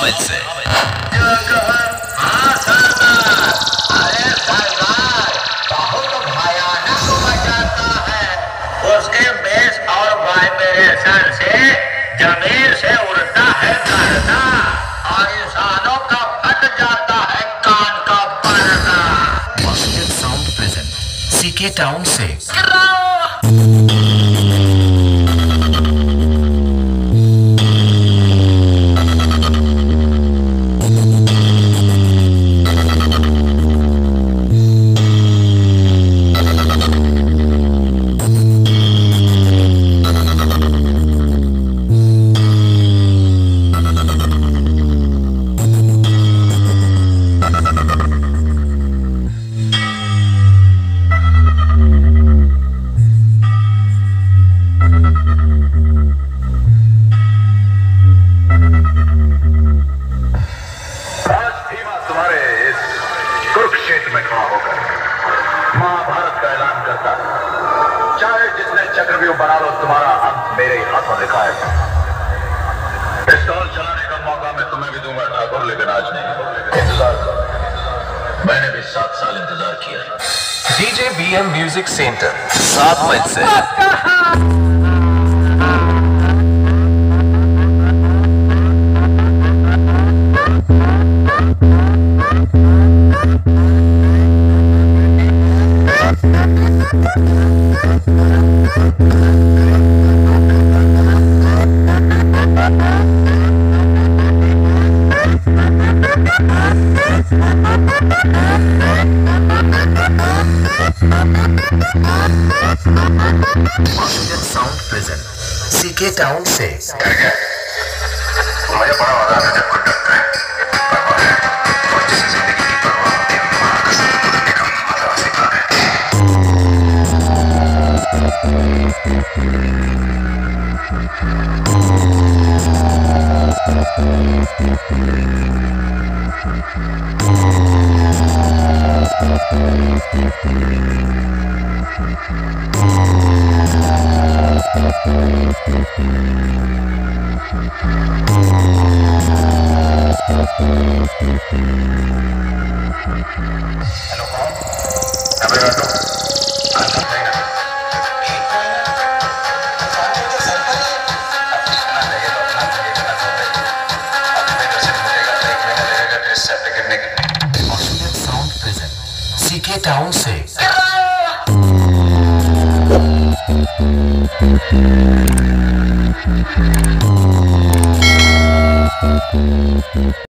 मच से। अरे सरदार बहुत भयानक बजाता है। उसके बेस और वाइब्रेशन से जमीन से उड़ता है गर्दा और इंसानों का फट जाता है कान का पर्दा। Basudev Sound present CK town से। कुरुक्षेत्र में खड़ा होकर महाभारत का ऐलान करता है। चाहे जितने चक्रव्यूह बना लो, तुम्हारा अंत मेरे ही हाथों लिखा है। पिस्तौल चलाने का मौका मैं तुम्हें भी दूंगा ठाकुर, लेकिन आज नहीं। इंतजार करो, मैंने भी 7 साल इंतजार किया। DJ BM म्यूजिक सेंटर 7 मच से। Basudev Sound present CK town से। मुझे बड़ा मजा आता है जब कोई डरता है, और जिसे जिंदगी की परवाह होती है, वहाँ कसम तोड़ने का मजा सीखा है। हेलो कौन? अबे रातो आंसर नहीं ना। Basudev Sound present CK town से।